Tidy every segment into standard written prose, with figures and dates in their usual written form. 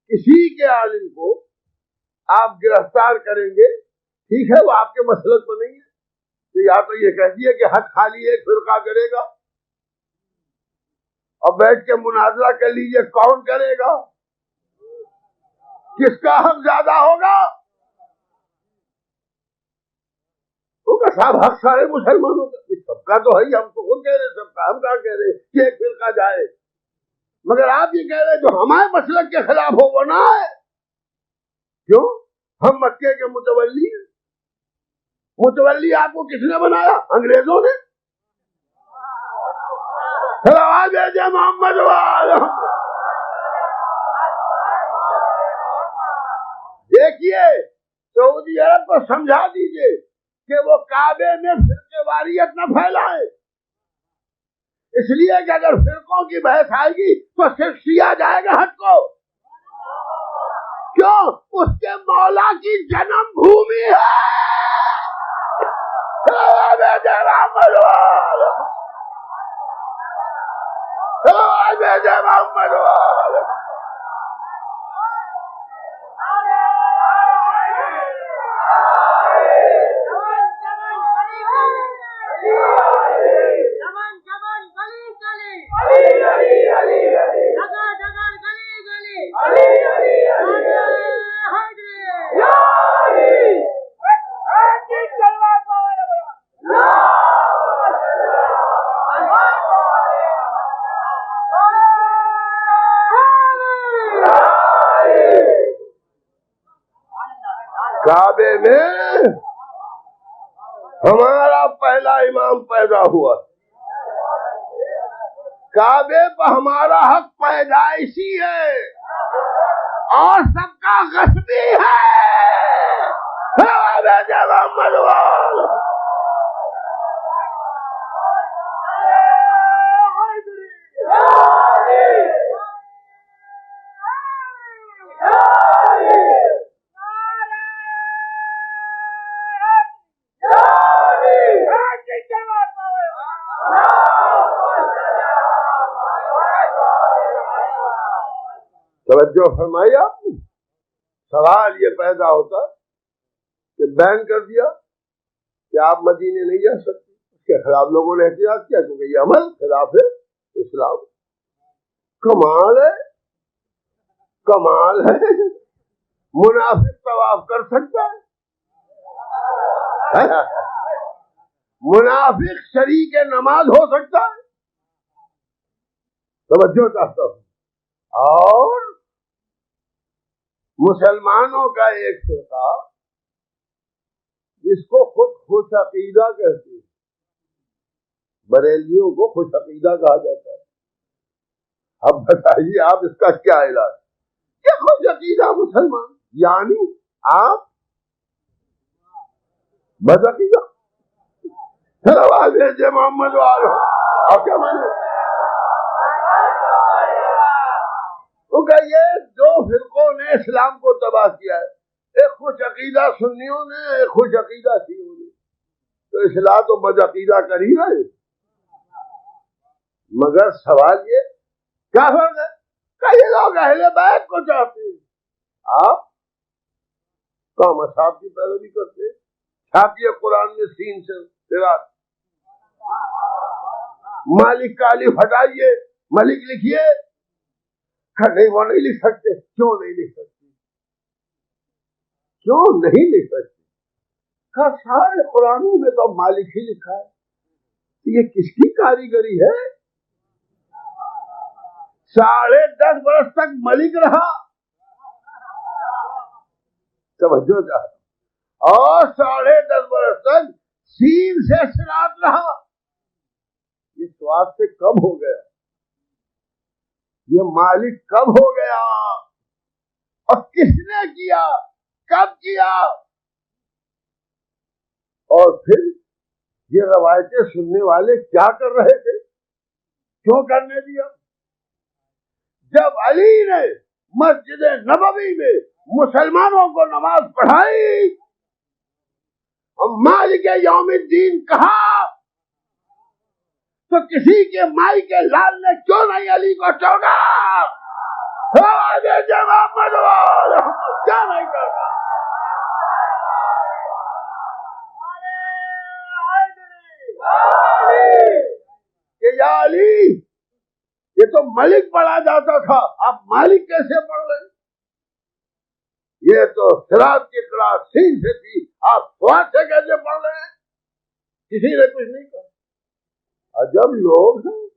کسی کے عالم کو آپ گرفتار کریں گے، ٹھیک ہے وہ آپ کے مسلک میں نہیں ہے، تو یا تو یہ کہہ دیے کہ حق خالی ایک فرقہ کرے گا اور بیٹھ کے مناظرہ کر لیجئے کون کرے گا، کس کا حق زیادہ ہوگا۔ ہوگا صاحب حق سارے مسلمانوں کا، سب کا تو ہے ہی، ہم تو خود کہہ رہے سب کا، ہم کہاں کہہ رہے کہ ایک فرقہ جائے، مگر آپ یہ کہہ رہے جو ہمارے مسلک کے خلاف ہو وہ نہ ہے۔ کیوں؟ ہم مکے کے متولی ہیں۔ متولی آپ کو کس نے بنایا؟ انگریزوں نے۔ محمد دیکھیے سعودی عرب کو سمجھا دیجئے کہ وہ کعبے میں فرقے واریت نہ پھیلائے، اس لیے کہ اگر فرقوں کی بحث آئے گی تو صرف شیعہ جائے گا حق کو، کیوں؟ اس کے مولا کی جنم بھومی ہے۔ محمد کعبے میں ہمارا پہلا امام پیدا ہوا، کعبے پہ ہمارا حق پیدائشی ہے اور سب کا غصبی ہے۔ توجہ فرمائی آپ نے؟ سوال یہ پیدا ہوتا کہ بین کر دیا کہ آپ مدینے نہیں جا سکتے، اس کے خلاف لوگوں نے احتجاج کیا کیونکہ یہ عمل خلاف ہے اسلام۔ کمال ہے، کمال ہے، منافق طواف کر سکتا ہے، منافق شریک نماز ہو سکتا ہے۔ توجہ چاہتا ہوں۔ اور مسلمانوں کا ایک فرقہ جس کو خود خوش عقیدہ کہتے ہیں، بریلیوں کو خوش عقیدہ کہا جاتا ہے۔ اب بتائیے آپ اس کا کیا علاج؟ کیا خوش عقیدہ مسلمان یعنی آپ بد عقیدہ؟ محمد آپ کیا مانے؟ کیونکہ یہ دو فرقوں نے اسلام کو تباہ کیا ہے، ایک خوش عقیدہ سنیوں نے، ایک خوش عقیدہ شیعوں نے، تو اصلاح تو بد عقیدہ کر ہی رہے۔ مگر سوال یہ کیا فرق ہے کہ یہ لوگ اہل بیت کو چاہتے ہیں، آپ کام اصحاب کی پیروی کرتے ہیں۔ چھاپیے قرآن میں سین سے تیرات، مالک کا الف ہٹائیے، ملک لکھیے۔ نہیں وہ نہیں لکھ سکتے۔ کیوں نہیں لکھ سکتے؟ کیوں نہیں لکھ سکتے؟ سارے قرآنوں میں تو مالک ہی لکھا ہے، یہ کس کی کاریگری ہے؟ 10.5 برس تک ملک رہا، توجہ چاہتا، اور 10.5 برس تک سین سے صراط رہا۔ یہ سواد سے کب ہو گیا؟ یہ مالک کب ہو گیا اور کس نے کیا، کب کیا؟ اور پھر یہ روایتیں سننے والے کیا کر رہے تھے، کیوں کرنے دیا؟ جب علی نے مسجد نبوی میں مسلمانوں کو نماز پڑھائی اور مالک یوم الدین کہا تو کسی کے مائی کے لال نے کیوں نہیں علی کو ٹوکا؟ محمد تو ملک پڑھا جاتا تھا، اب مالک کیسے پڑھ رہے ہیں؟ یہ تو صراط کی قرأت سین سے تھی، آپ سواد سے کیسے پڑھ رہے ہیں؟ کسی نے کچھ نہیں کہا۔ عجب لوگ ہیں،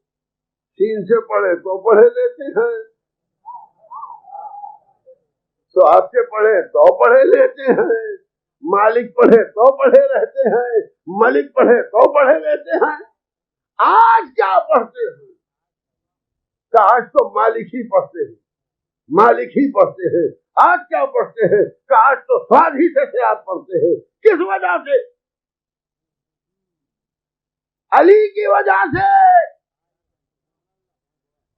سین سے پڑھے تو پڑھے لیتے ہیں، سواد سے پڑھے تو پڑھے لیتے ہیں، مالک پڑھے تو پڑھے رہتے ہیں، ملک پڑھے تو پڑھے لیتے ہیں۔ آج کیا پڑھتے ہیں؟ کہ آج تو مالک ہی پڑھتے ہیں، مالک ہی پڑھتے ہیں۔ آج کیا پڑھتے ہیں؟ کہ آج تو سواد ہی سے سیاحت پڑھتے ہیں۔ کس وجہ سے؟ علی کی وجہ سے۔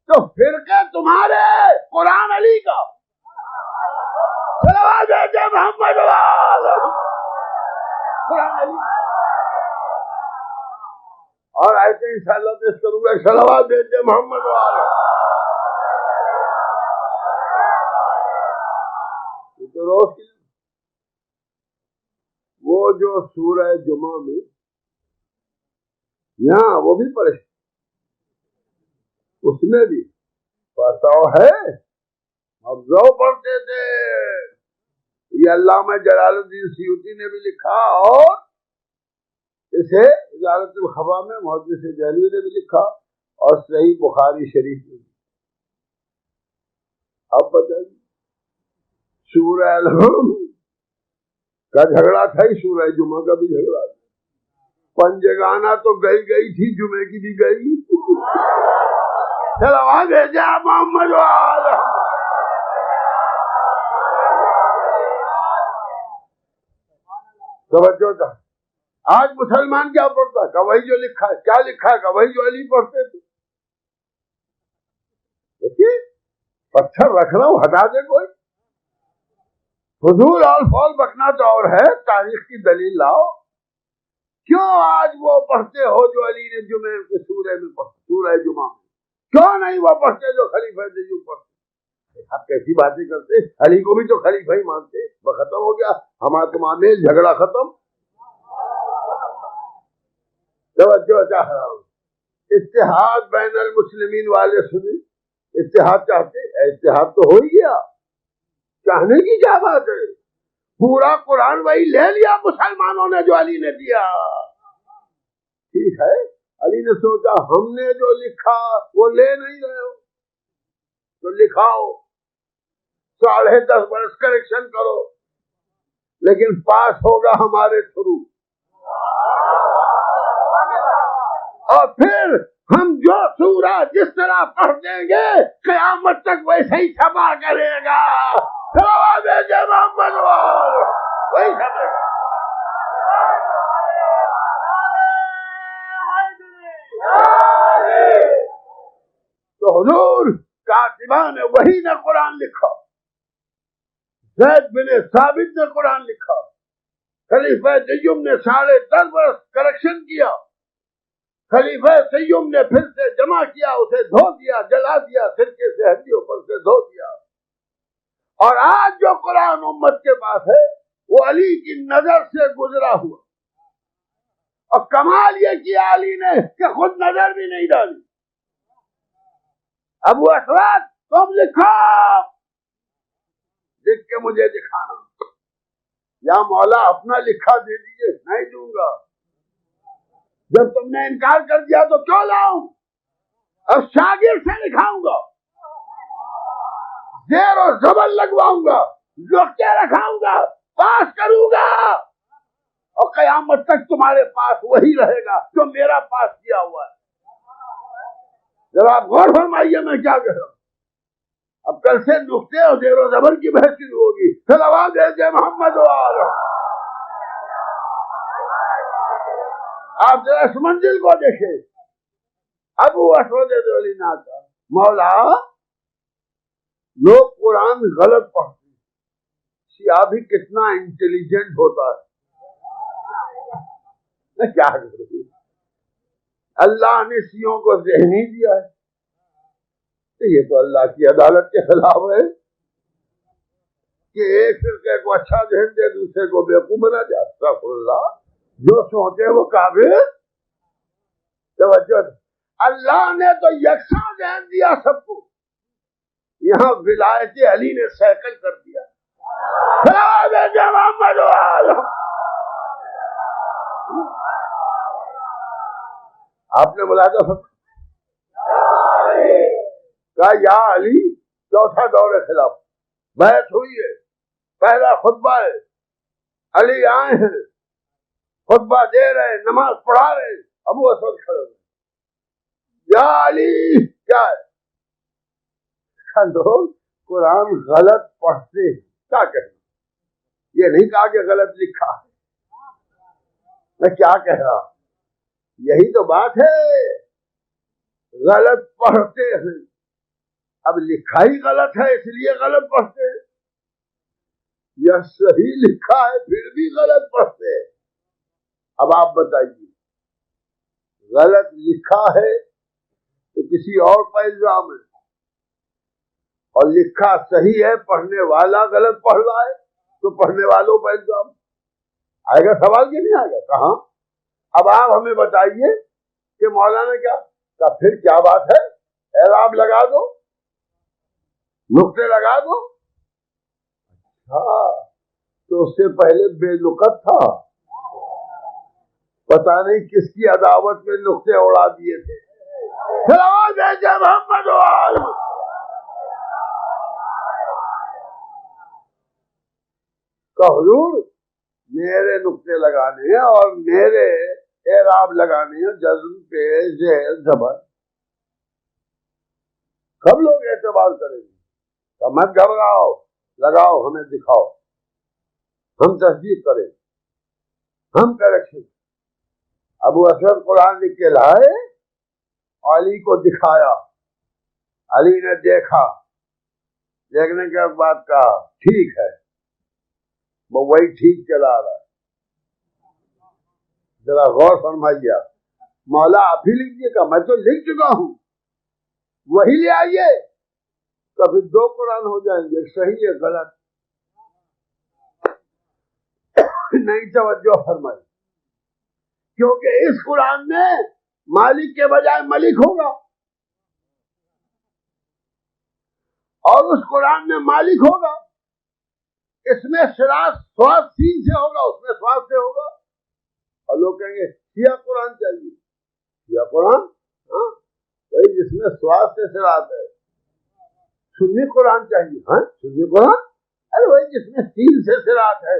تو فرقے تمہارے، قرآن علی کا۔ صلوات بھیجے محمد والے، قرآن علی اور ایسے انشاءاللہ پیش کروں گا، صلوات بھیجے محمد والے۔ یہ تو روز کی وہ جو سورہ جمعہ میں یہاں وہ بھی پڑھے، اس میں بھی پتہ ہے مغزو پڑھتے تھے۔ یہ علامہ جلال الدین سیوطی نے بھی لکھا، اور اسے اجازت الخفا میں محدث دہلوی نے بھی لکھا، اور صحیح بخاری شریف میں بھی۔ اب بتائیے، سورہ الحمد کا جھگڑا تھا ہی، سورہ جمعہ کا بھی جھگڑا تھا۔ پنجگانا تو گئی تھی، جمعے کی بھی گئی۔ صلوات بھیجا محمد والے۔ توجہ تھا۔ آج مسلمان کیا پڑھتا ہے؟ کہ وہی جو لکھا ہے۔ کیا لکھا ہے؟ کہ وہی جو علی پڑھتے تھے۔ دیکھیے، پتھر رکھ رہا ہوں، ہٹا دے کوئی۔ حضور اور فول بکنا تو اور ہے، تاریخ کی دلیل لاؤ۔ کیوں آج وہ پڑھتے ہو جو علی نے جمعے کے سورہ میں پڑھا، سورہ جمعہ میں؟ کیوں نہیں وہ پڑھتے جو خلیفہ دیوم پڑھتے؟ آپ کیسی باتیں کرتے؟ علی کو بھی تو خلیفہ ہی مانتے۔ وہ ختم ہو گیا ہمارا تمام جھگڑا ختم۔ توجہ چاہ رہا ہوں، اتحاد بین المسلمین والے سنیں، اتحاد چاہتے؟ اتحاد تو ہو ہی گیا، چاہنے کی کیا بات ہے؟ پورا قرآن وہی لے لیا مسلمانوں نے جو علی نے دیا۔ ٹھیک ہے، علی نے سوچا ہم نے جو لکھا وہ لے نہیں رہے ہو تو لکھاؤ، 10.5 برس کریکشن کرو، لیکن پاس ہوگا ہمارے تھرو، اور پھر ہم جو سورہ جس طرح پڑھ دیں گے قیامت تک ویسے ہی چھپا کرے گا۔ محمد وہی چھپے گا۔ تو حضور کاتبان وحی نے قرآن لکھا، زید بن ثابت نے قرآن لکھا، خلیفہ دیوم نے 10.5 برس کریکشن کیا، خلیفہ سیوم نے پھر سے جمع کیا، اسے دھو دیا، جلا دیا، سرکے سے ہڈیوں پر سے دھو دیا، اور آج جو قرآن امت کے پاس ہے وہ علی کی نظر سے گزرا ہوا، اور کمال یہ کیا علی نے کہ خود نظر بھی نہیں ڈالی۔ ابو اسود تم لکھو، لکھ کے مجھے دکھانا۔ یا مولا اپنا لکھا دے دیجئے، نہیں دوں گا۔ جب تم نے انکار کر دیا تو کیوں لاؤں؟ اب شاگرد سے لکھاؤں گا، زیر و زبر لگواؤں گا، نقطے رکھاؤں گا، پاس کروں گا، اور قیامت تک تمہارے پاس وہی رہے گا جو میرا پاس کیا ہوا ہے۔ جب آپ غور فرمائیے میں کیا کہہ رہا ہوں۔ اب کل سے نقطے اور زیر و زبر کی بحث شروع ہوگی۔ صلوات بھیجے محمد والے۔ آپ ذرا اس منزل کو دیکھیں۔ ابو اسود دہلوی نے کہا مولا لوگ قرآن غلط پڑھتے ہیں، شیعہ بھی کتنا انٹیلیجنٹ ہوتا ہے۔ میں کیا کروں؟ اللہ نے شیعوں کو ذہنی دیا ہے، یہ تو اللہ کی عدالت کے خلاف ہے کہ ایک فرقے کو اچھا ذہن دے دوسرے کو بیوقوف بنا دے۔ استغفر اللہ، جو سوچے وہ کافر۔ توجہ، اللہ نے تو یکساں ذہن دیا سب کو، یہاں ولایت علی نے سائیکل کر دیا۔ محمد آپ نے بلایا تھا کہا یا علی، چوتھا دور خلاف بیعت ہوئی ہے، پہلا خطبہ ہے، علی آئے ہیں، خطبہ دے رہے، نماز پڑھا رہے، ابو اسود کھڑے ہوئے، یا علی کیا ہے؟ لوگ قرآن غلط پڑھتے ہیں، کیا کہیں؟ یہ نہیں کہا کہ غلط لکھا ہے، میں کیا کہہ رہا ہوں، یہی تو بات ہے، غلط پڑھتے ہیں، اب لکھا ہی غلط ہے اس لیے غلط پڑھتے ہیں، یا صحیح لکھا ہے پھر بھی غلط پڑھتے ہیں؟ اب آپ بتائیے، غلط لکھا ہے تو کسی اور کا الزام ہے، اور لکھا صحیح ہے پڑھنے والا غلط پڑھ رہا ہے تو پڑھنے والوں کا الزام آئے گا؟ سوال کی نہیں آئے گا؟ کہاں؟ اب آپ ہمیں بتائیے کہ مولانا کیا کہ پھر کیا بات ہے، اعراب لگا دو، نقطے لگا دو۔ ہاں تو اس سے پہلے بے نقط تھا، پتہ نہیں کس کی عداوت میں نقطے اڑا دیے تھے۔ محمد کہ حضور میرے نقطے لگانے ہیں اور میرے اعراب لگانے ہیں، جزم پہ زیر زبر، سب لوگ اعتبار کریں گے، تو مت گھبراؤ، لگاؤ، ہمیں دکھاؤ، ہم تصدیق کریں، ہم کریکشن۔ ابو اسود قرآن لکھ کے لائے، علی کو دکھایا، علی نے دیکھا، دیکھنے کے بعد کہا ٹھیک ہے، وہ وہی ٹھیک چلا رہا ہے۔ ذرا غور فرمائیے، مولا آپ ہی لکھیے گا، میں تو لکھ چکا ہوں، وہی لے آئیے، کبھی دو قرآن ہو جائیں گے، صحیح ہے غلط، نہیں توجہ فرمائی، کیونکہ اس قرآن میں مالک کے بجائے ملک ہوگا، اور اس قرآن میں مالک ہوگا، اس میں سواد سین سے ہوگا، اس میں سواد سے ہوگا، اور لوگ کہیں گے سیاہ قرآن چاہیے، سیاہ قرآن، ہاں وہی جس میں سواد سے سرات ہے۔ سنی قرآن چاہیے، ہاں سنی قرآن، ارے وہی جس میں سین سے سرات ہے۔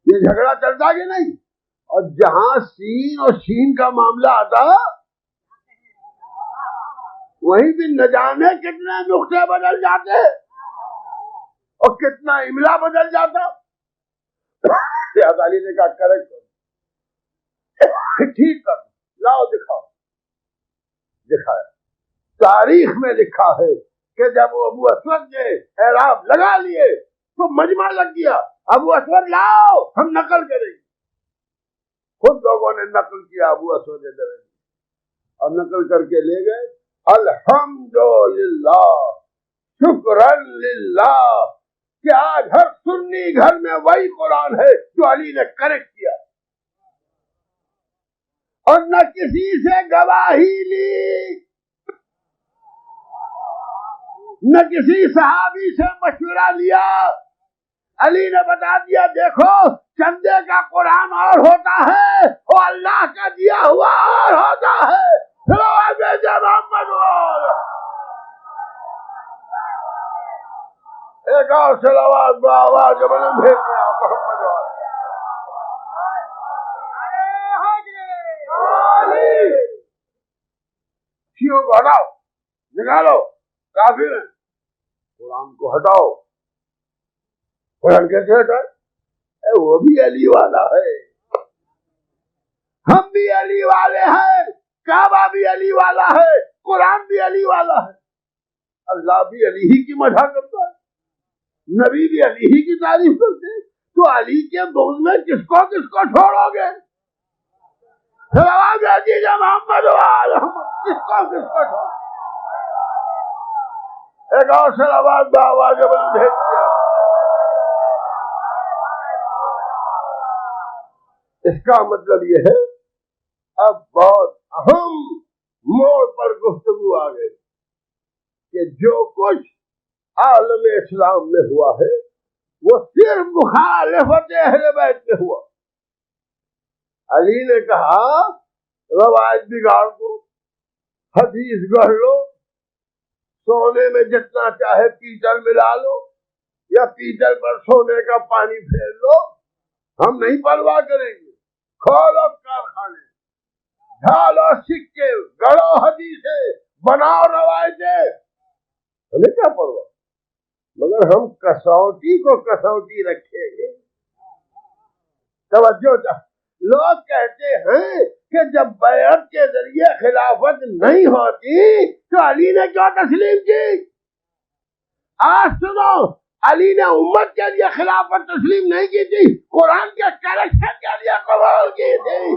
یہ جھگڑا چلتا کہ نہیں؟ اور جہاں سین اور شین کا معاملہ آتا وہیں بھی نہ جانے کتنے نقطے بدل جاتے اور کتنا املا بدل جاتا۔ علی نے کہا کریکٹ ٹھیک کر، لاؤ دکھاؤ، دکھایا۔ تاریخ میں لکھا ہے کہ جب ابو اسود نے اعراب لگا لیے تو مجمع لگ گیا، ابو اسود لاؤ ہم نقل کریں گے۔ خود لوگوں نے نقل کیا، ابو اسود نے اور نقل کر کے لے گئے۔ الحمدللہ، شکرن للہ کہ آج ہر سنی گھر میں وہی قرآن ہے جو علی نے کریکٹ کیا، اور نہ کسی سے گواہی لی، نہ کسی صحابی سے مشورہ لیا، علی نے بتا دیا دیکھو چندے کا قرآن اور ہوتا ہے اور اللہ کا دیا ہوا اور ہوتا ہے۔ ایک اور صلوات بآواز بلند بھیجنا محمد شیعوں کو ہٹاؤ، نکالو، کافر ہیں، قرآن کو ہٹاؤ۔ قرآن کیسے ہٹائے؟ وہ بھی علی والا ہے، ہم بھی علی والے ہیں، کعبہ بھی علی والا ہے، قرآن بھی علی والا ہے، اللہ بھی علی ہی کی مدح کرتا ہے، نبی بھی علی ہی کی تعریف کرتے ہیں، تو علی کے بغض میں کس کو چھوڑو گے؟ محمد کس کو چھوڑو؟ ایک اور صلوات بآواز بلند بھیج دیا۔ اس کا مطلب یہ ہے اب بہت اہم جو کچھ عالم اسلام میں ہوا ہے وہ صرف مخالفت اہل بیت میں ہوا. علی نے کہا روایت بگاڑ دو، حدیث گڑھ لو، سونے میں جتنا چاہے پیتل ملا لو یا پیتل پر سونے کا پانی پھیر لو، ہم نہیں پرواہ کریں گے. کھولو کارخانے، ڈھالو سکے، گڑو حدیثیں، بناؤ روایتیں، ہمیں کیا پرواہ. مگر ہم کسوٹی کو کسوٹی رکھیں گے. توجہ چاہ. لوگ کہتے ہیں کہ جب بیعت کے ذریعے خلافت نہیں ہوتی تو علی نے کیوں تسلیم کی؟ آج سنو، علی نے امت کے لیے خلافت تسلیم نہیں کی تھی، قرآن کے کریکشن کے لیے قبول کی تھی.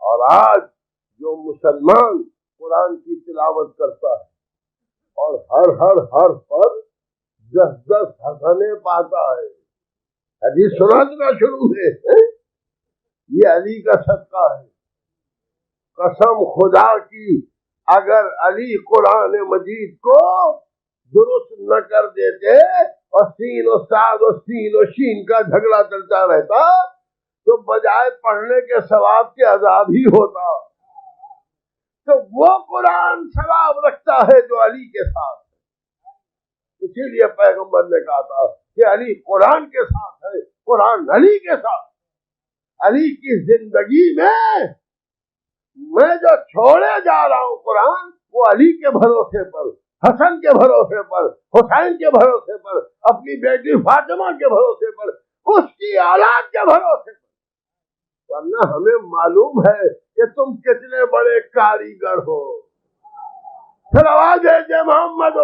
اور آج جو مسلمان قرآن کی تلاوت کرتا ہے اور ہر حرف پر 10 حسنے پاتا ہے، حدیث سنانا شروع ہے، یہ علی کا صدقہ ہے. قسم خدا کی اگر علی قرآن مجید کو درست نہ کر دیتے اور سین و صاد و سین و شین کا جھگڑا چلتا رہتا تو بجائے پڑھنے کے ثواب کے عذاب ہی ہوتا. تو وہ قرآن ثواب رکھتا ہے جو علی کے ساتھ ہے. اسی لیے پیغمبر نے کہا تھا کہ علی قرآن کے ساتھ ہے، قرآن علی کے ساتھ. علی کی زندگی میں جو چھوڑے جا رہا ہوں قرآن، وہ علی کے بھروسے پر، حسن کے بھروسے پر، حسین کے بھروسے پر، اپنی بیٹی فاطمہ کے بھروسے پر، اس کی اولاد کے بھروسے پر. ورنہ ہمیں معلوم ہے کہ تم کتنے بڑے کاریگر ہو. پھر آواز ہے محمد